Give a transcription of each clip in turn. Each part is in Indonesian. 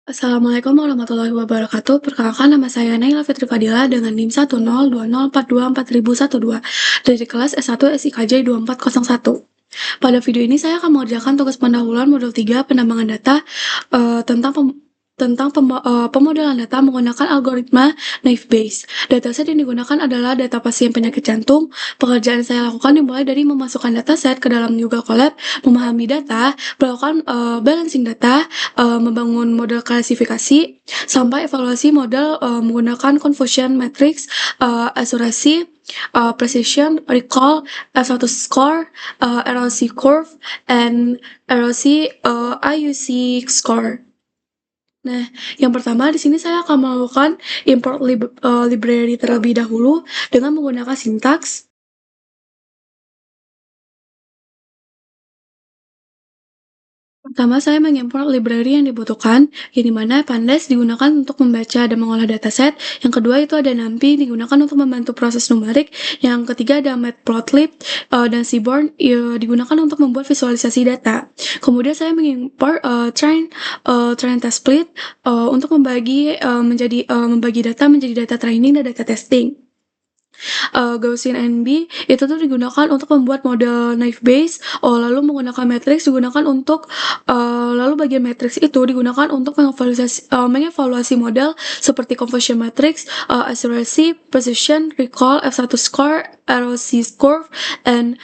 Assalamualaikum warahmatullahi wabarakatuh. Perkenalkan nama saya Naila Fitri Fadila dengan NIM 10204241012 dari kelas S1 SIKJ 2401. Pada video ini saya akan mengerjakan tugas pendahuluan modul 3 penambangan data tentang pemodelan data menggunakan algoritma Naive Bayes. Dataset yang digunakan adalah data pasien penyakit jantung. Pekerjaan saya lakukan dimulai dari memasukkan dataset ke dalam Google Colab, memahami data, melakukan balancing data, membangun model klasifikasi, sampai evaluasi model menggunakan confusion matrix, akurasi, precision, recall, F1 score, ROC curve, and ROC IUC score. Nah, yang pertama di sini saya akan melakukan import library terlebih dahulu dengan menggunakan sintaks. Pertama, saya mengimport library yang dibutuhkan, yang dimana Pandas digunakan untuk membaca dan mengolah dataset. Yang kedua itu ada NumPy digunakan untuk membantu proses numerik. Yang ketiga ada Matplotlib dan Seaborn digunakan untuk membuat visualisasi data. Kemudian saya mengimport train test split untuk membagi data menjadi data training dan data testing. Gaussian NB itu tuh digunakan untuk membuat model Naive Bayes, lalu menggunakan matrix digunakan untuk lalu bagian matrix itu digunakan untuk mengevaluasi model seperti conversion matrix, accuracy, precision, recall, F1 score, ROC score, and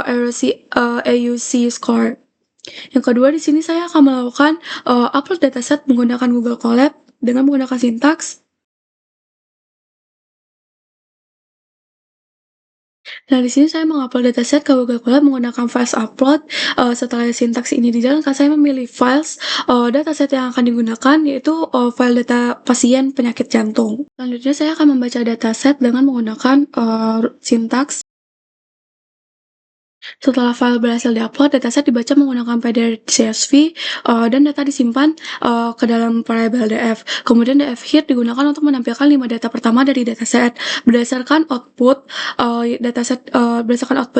ROC AUC score. Yang kedua di sini saya akan melakukan upload dataset menggunakan Google Colab dengan menggunakan sintaks. Nah, di sini saya mengupload dataset ke Google Colab menggunakan files upload. Setelah sintaks ini dijalankan, saya memilih files dataset yang akan digunakan, yaitu file data pasien penyakit jantung. Selanjutnya, saya akan membaca dataset dengan menggunakan sintaks. Setelah file berhasil diupload, dataset dibaca menggunakan PDF CSV dan data disimpan ke dalam variabel df. Kemudian df here digunakan untuk menampilkan 5 data pertama dari dataset. Berdasarkan output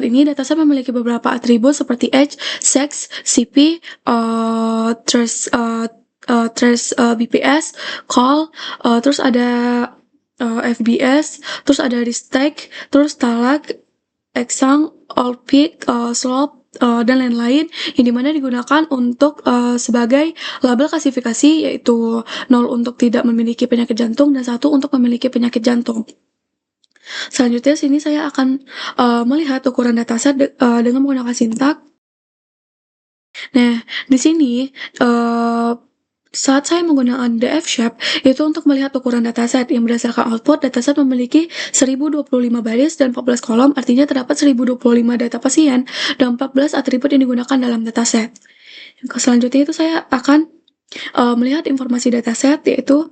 ini, dataset memiliki beberapa atribut seperti age, sex, CP, trace BPS, call, terus ada FBS, terus ada restack, terus talag, exang, all peak, slope, dan lain-lain yang dimana digunakan untuk sebagai label klasifikasi, yaitu 0 untuk tidak memiliki penyakit jantung dan 1 untuk memiliki penyakit jantung. Selanjutnya sini saya akan melihat ukuran dataset dengan menggunakan sintak. Nah, di sini saat saya menggunakan df shape itu untuk melihat ukuran dataset yang berdasarkan output. Dataset memiliki 1025 baris dan 14 kolom, artinya terdapat 1025 data pasien dan 14 atribut yang digunakan dalam dataset. Yang selanjutnya itu saya akan melihat informasi dataset, yaitu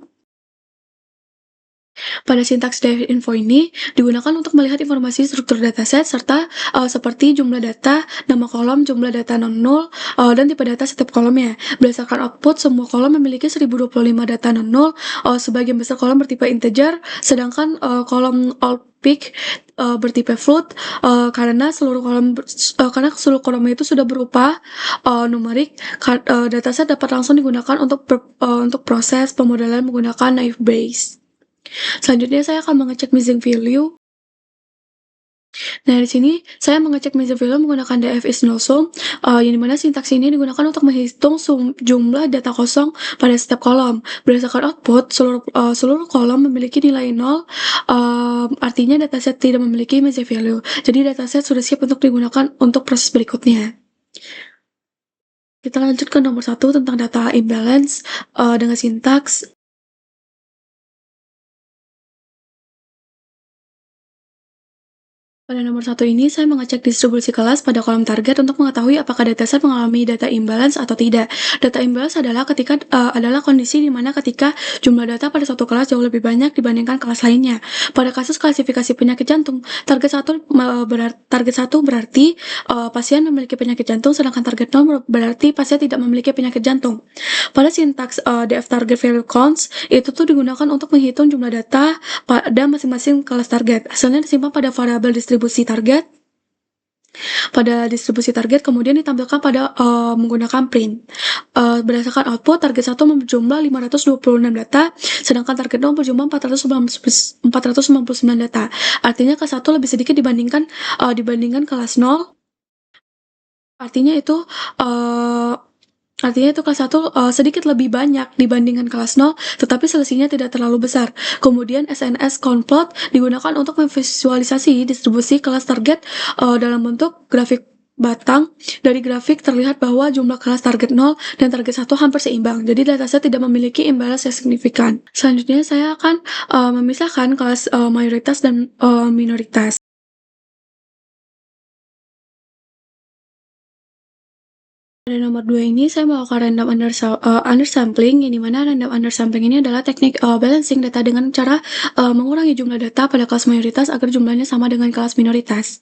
pada sintaks df-info ini digunakan untuk melihat informasi struktur dataset serta seperti jumlah data, nama kolom, jumlah data non-null, dan tipe data setiap kolomnya. Berdasarkan output, semua kolom memiliki 1025 data non-null, sebagian besar kolom bertipe integer, sedangkan kolom all peak bertipe float karena seluruh kolomnya itu sudah berupa numerik. Dataset dapat langsung digunakan untuk proses pemodelan menggunakan Naive Bayes. Selanjutnya saya akan mengecek missing value. Nah, di sini saya mengecek missing value menggunakan df is null sum, yang dimana sintaks ini digunakan untuk menghitung jumlah data kosong pada setiap kolom. Berdasarkan output, seluruh kolom memiliki nilai 0, artinya dataset tidak memiliki missing value. Jadi dataset sudah siap untuk digunakan untuk proses berikutnya. Kita lanjut ke nomor 1 tentang data imbalance dengan sintaks. Pada nomor 1 ini, saya mengecek distribusi kelas pada kolom target untuk mengetahui apakah dataset mengalami data imbalance atau tidak. Data imbalance adalah kondisi di mana ketika jumlah data pada suatu kelas jauh lebih banyak dibandingkan kelas lainnya. Pada kasus klasifikasi penyakit jantung, target 1 berarti pasien memiliki penyakit jantung, sedangkan target 0 berarti pasien tidak memiliki penyakit jantung. Pada sintaks df target value counts, itu tuh digunakan untuk menghitung jumlah data pada masing-masing kelas target. Hasilnya disimpan pada variabel distribusi target. pada distribusi target kemudian ditampilkan pada menggunakan print. Berdasarkan output, target 1 berjumlah 526 data, sedangkan target 0 berjumlah 499 data. Artinya kelas 1 lebih sedikit dibandingkan kelas 0. Artinya itu uh, Artinya itu kelas 1 sedikit lebih banyak dibandingkan kelas 0, tetapi selisihnya tidak terlalu besar. Kemudian SNS Conplot digunakan untuk memvisualisasi distribusi kelas target dalam bentuk grafik batang. Dari grafik terlihat bahwa jumlah kelas target 0 dan target 1 hampir seimbang, jadi dataset tidak memiliki imbalance yang signifikan. Selanjutnya saya akan memisahkan kelas mayoritas dan minoritas. Pada nomor 2 ini saya melakukan random undersampling, yang dimana random undersampling ini adalah teknik balancing data dengan cara mengurangi jumlah data pada kelas mayoritas agar jumlahnya sama dengan kelas minoritas.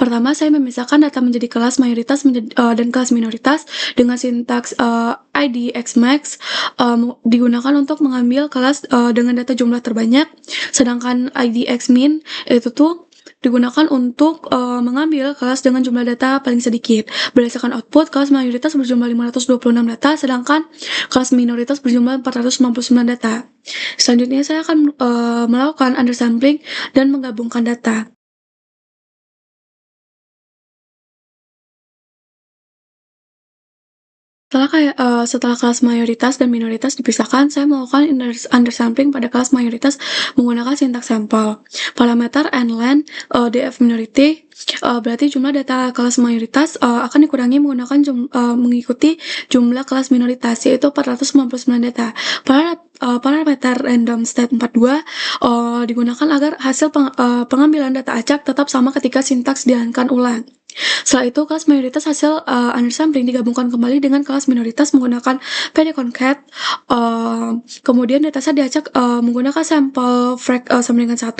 Pertama, saya memisahkan data menjadi kelas mayoritas dan kelas minoritas dengan sintaks ID Xmax digunakan untuk mengambil kelas dengan data jumlah terbanyak, sedangkan ID Xmin itu tuh digunakan untuk mengambil kelas dengan jumlah data paling sedikit. Berdasarkan output, kelas mayoritas berjumlah 526 data, sedangkan kelas minoritas berjumlah 499 data. Selanjutnya, saya akan melakukan undersampling dan menggabungkan data. Setelah kelas mayoritas dan minoritas dipisahkan, saya melakukan undersampling pada kelas mayoritas menggunakan sintaks sampel. Parameter nlen df minority berarti jumlah data kelas mayoritas akan dikurangi mengikuti jumlah kelas minoritas, yaitu 499 data. Parameter random state 42 digunakan agar hasil pengambilan data acak tetap sama ketika sintaks dilankan ulang. Setelah itu, kelas mayoritas hasil undersampling digabungkan kembali dengan kelas minoritas menggunakan pdconcat. Kemudian dataset diacak menggunakan sampel frag sama dengan 1.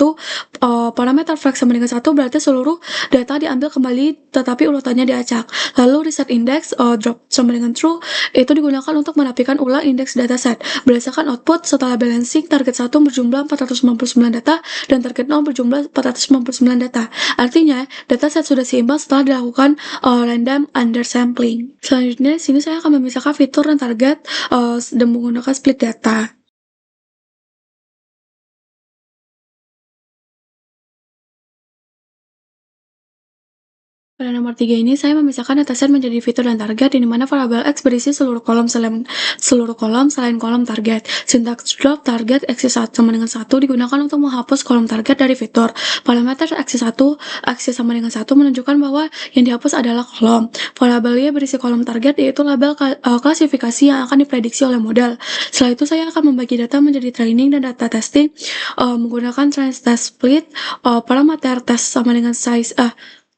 Parameter frag sama dengan 1 berarti seluruh data diambil kembali tetapi urutannya diacak. Lalu reset index drop sama dengan true itu digunakan untuk menapikan ulang indeks dataset. Berdasarkan output, setelah balancing, target 1 berjumlah 499 data dan target 0 berjumlah 499 data. Artinya, dataset sudah seimbang setelah dilakukan random undersampling. Selanjutnya, sini saya akan memisahkan fitur dan target dan menggunakan split data. Pada nomor 3 ini, saya memisahkan dataset menjadi fitur dan target, di mana variabel X berisi seluruh kolom selain kolom target. Sintaks drop target axis 1 sama dengan 1 digunakan untuk menghapus kolom target dari fitur. Parameter axis 1 sama dengan 1 menunjukkan bahwa yang dihapus adalah kolom. Variabel Y berisi kolom target, yaitu label klasifikasi yang akan diprediksi oleh model. Setelah itu, saya akan membagi data menjadi training dan data testing menggunakan test split. Parameter test sama dengan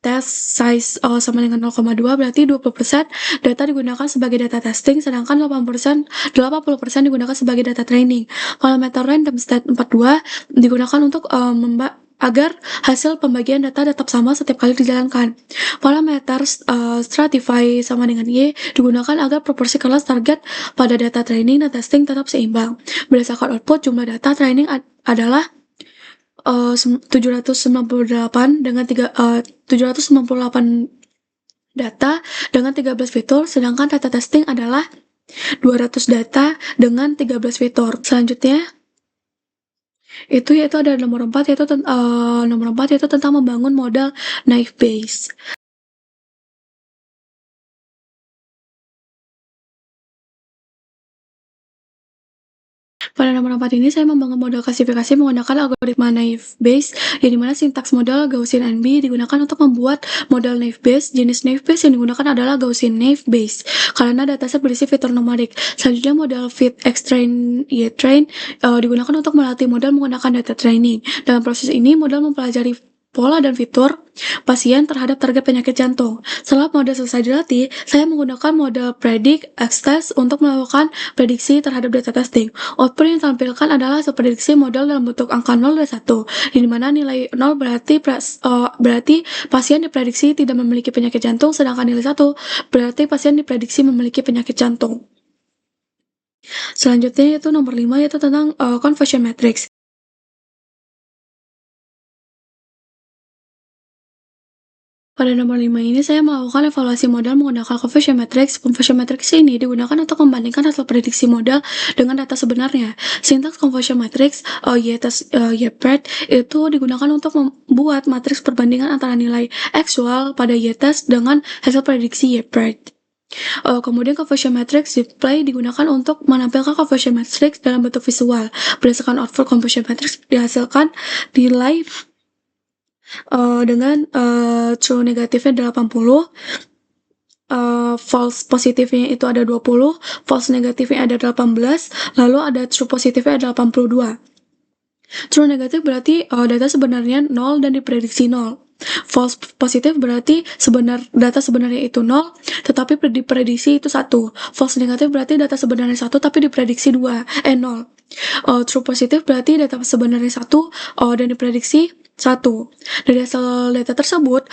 test size sama dengan 0,2 berarti 20% data digunakan sebagai data testing, sedangkan 80% digunakan sebagai data training. Parameter random state 42 digunakan untuk agar hasil pembagian data tetap sama setiap kali dijalankan. Parameter stratify sama dengan Y digunakan agar proporsi kelas target pada data training dan testing tetap seimbang. Berdasarkan output, jumlah data training adalah 798 data dengan 13 fitur, sedangkan data testing adalah 200 data dengan 13 fitur. Selanjutnya yaitu ada nomor 4 yaitu tentang membangun model naive Bayes. Pada nomor 4 ini, saya membangun model klasifikasi menggunakan algoritma naive Bayes, yang dimana sintaks model Gaussian NB digunakan untuk membuat model naive Bayes. Jenis naive Bayes yang digunakan adalah Gaussian naive Bayes, karena dataset berisi fitur numerik. Selanjutnya, model fit X-train Y-train digunakan untuk melatih model menggunakan data training. Dalam proses ini, model mempelajari pola dan fitur pasien terhadap target penyakit jantung. Setelah model selesai dilatih, saya menggunakan model predict X-test untuk melakukan prediksi terhadap data testing. Output yang ditampilkan adalah hasil prediksi model dalam bentuk angka 0 dan 1, di mana nilai 0 berarti pasien diprediksi tidak memiliki penyakit jantung, sedangkan nilai 1 berarti pasien diprediksi memiliki penyakit jantung. Selanjutnya yaitu nomor 5, yaitu tentang conversion matrix. Pada nomor 5 ini saya melakukan evaluasi modal menggunakan conversion matrix. Conversion matrix ini digunakan untuk membandingkan hasil prediksi modal dengan data sebenarnya. Sintaks conversion matrix Y-test itu digunakan untuk membuat matriks perbandingan antara nilai actual pada Y-test dengan hasil prediksi Y-pred. Kemudian conversion matrix display digunakan untuk menampilkan conversion matrix dalam bentuk visual. Berdasarkan output conversion matrix dihasilkan nilai dengan true negatifnya 80, false positifnya itu ada 20, false negatifnya ada 18, lalu ada true positifnya ada 82. True negatif berarti data sebenarnya 0 dan diprediksi 0. False positif berarti data sebenarnya itu 0, tetapi diprediksi itu 1. False negatif berarti data sebenarnya 1, tapi diprediksi 0. True positif berarti data sebenarnya 1 dan diprediksi 1. Dari hasil data tersebut,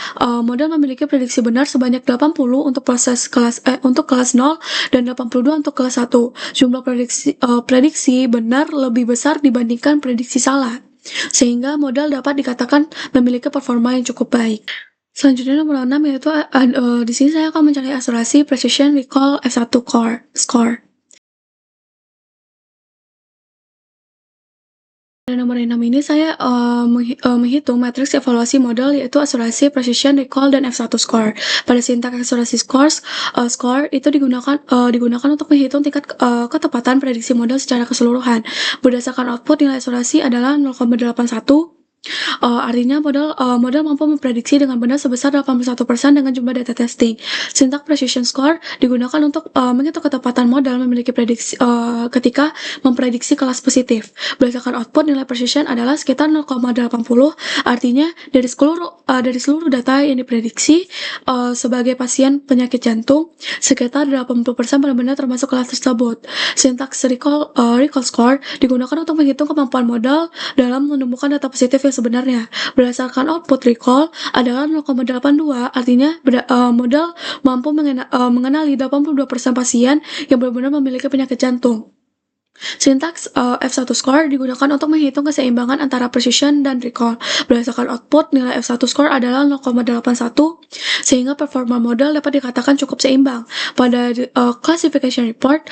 model memiliki prediksi benar sebanyak 80 untuk kelas 0 dan 82 untuk kelas 1. Jumlah prediksi benar lebih besar dibandingkan prediksi salah, sehingga model dapat dikatakan memiliki performa yang cukup baik. Selanjutnya nomor 6 yaitu di sini saya akan mencari akurasi precision recall F1 score. Pada nomor 6 ini saya menghitung matriks evaluasi model yaitu akurasi, precision, recall, dan F1 score. Pada sintaks akurasi score itu digunakan untuk menghitung tingkat ketepatan prediksi model secara keseluruhan. Berdasarkan output, nilai akurasi adalah 0,81. Artinya model mampu memprediksi dengan benar sebesar 81% dengan jumlah data testing. Sintaks precision score digunakan untuk menghitung ketepatan model memiliki prediksi ketika memprediksi kelas positif. Berdasarkan output, nilai precision adalah sekitar 0,80. Artinya dari seluruh data yang diprediksi sebagai pasien penyakit jantung, sekitar 80% benar-benar termasuk kelas tersebut. Sintaks recall score digunakan untuk menghitung kemampuan modal dalam menemukan data positif yang sebenarnya. Berdasarkan output recall adalah 0,82, artinya modal mampu mengenali 82% pasien yang benar-benar memiliki penyakit jantung. Sintaks F1 score digunakan untuk menghitung keseimbangan antara precision dan recall. Berdasarkan output, nilai F1 score adalah 0,81, sehingga performa model dapat dikatakan cukup seimbang. Pada classification report,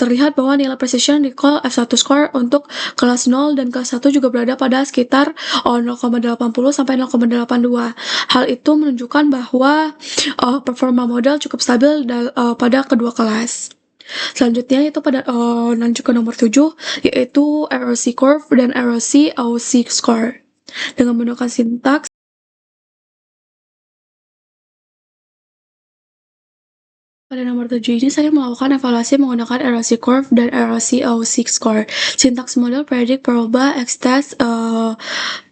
terlihat bahwa nilai precision recall F1 score untuk kelas 0 dan kelas 1 juga berada pada sekitar 0,80 sampai 0,82. Hal itu menunjukkan bahwa performa model cukup stabil pada kedua kelas. Selanjutnya itu pada lanjut ke nomor 7 yaitu ROC curve dan ROC AOC score. Dengan menggunakan sintaks pada nomor 7 ini saya melakukan evaluasi menggunakan ROC curve dan ROC AOC score. Sintaks model predict proba X-test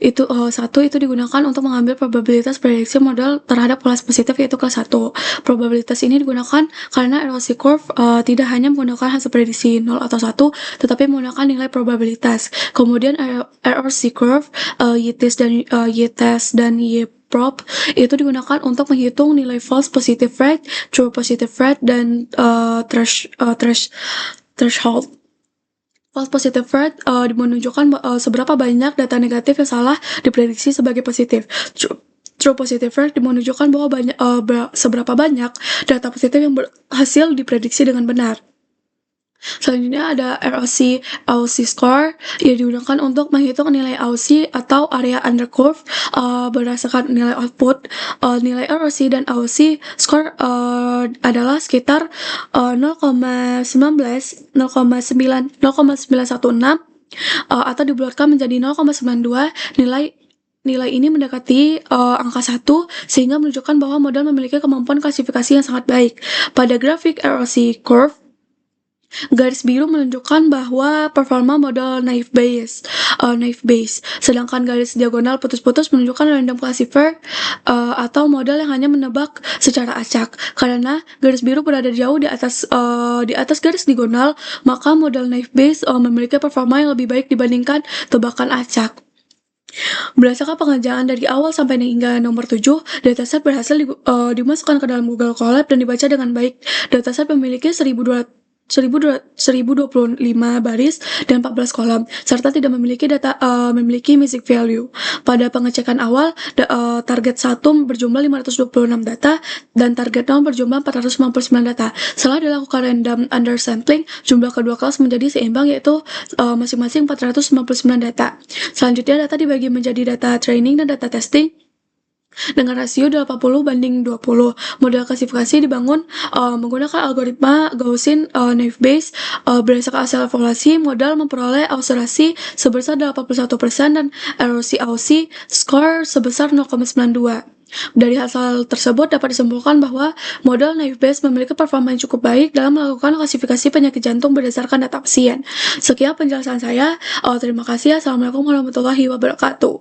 itu digunakan untuk mengambil probabilitas prediksi model terhadap kelas positif yaitu kelas 1. Probabilitas ini digunakan karena ROC curve tidak hanya menggunakan hasil prediksi 0 atau 1, tetapi menggunakan nilai probabilitas. Kemudian ROC curve, Y-test dan Y-prob itu digunakan untuk menghitung nilai false positive rate, true positive rate, dan threshold. False positive rate menunjukkan seberapa banyak data negatif yang salah diprediksi sebagai positif. True positive rate menunjukkan bahwa seberapa banyak data positif yang berhasil diprediksi dengan benar. Selanjutnya ada ROC AOC score yang digunakan untuk menghitung nilai AOC atau area under curve berdasarkan nilai output. Nilai ROC dan AOC score adalah sekitar 0,916 atau dibulatkan menjadi 0,92. Nilai ini mendekati angka 1 sehingga menunjukkan bahwa model memiliki kemampuan klasifikasi yang sangat baik. Pada grafik ROC curve, garis biru menunjukkan bahwa performa model naive Bayes, sedangkan garis diagonal putus-putus menunjukkan random classifier atau model yang hanya menebak secara acak. Karena garis biru berada jauh di atas garis diagonal, maka model naive Bayes memiliki performa yang lebih baik dibandingkan tebakan acak. Berdasarkan pengerjaan dari awal sampai hingga nomor 7, dataset berhasil dimasukkan ke dalam Google Colab dan dibaca dengan baik. Dataset memiliki 1200 1025 baris dan 14 kolom, serta tidak memiliki missing value. Pada pengecekan awal, target 1 berjumlah 526 data dan target 0 berjumlah 499 data. Setelah dilakukan random undersampling, jumlah kedua kelas menjadi seimbang, yaitu masing-masing 499 data. Selanjutnya, data dibagi menjadi data training dan data testing dengan rasio 80/20. Model klasifikasi dibangun menggunakan algoritma Gaussian naive Bayes. Berdasarkan hasil evaluasi, model memperoleh akselerasi sebesar 81% dan erosi AUSI skor sebesar 0,92. Dari hasil tersebut dapat disimpulkan bahwa model naive Bayes memiliki performa yang cukup baik dalam melakukan klasifikasi penyakit jantung berdasarkan data pasien. Sekian penjelasan saya. Terima kasih. Assalamualaikum warahmatullahi wabarakatuh.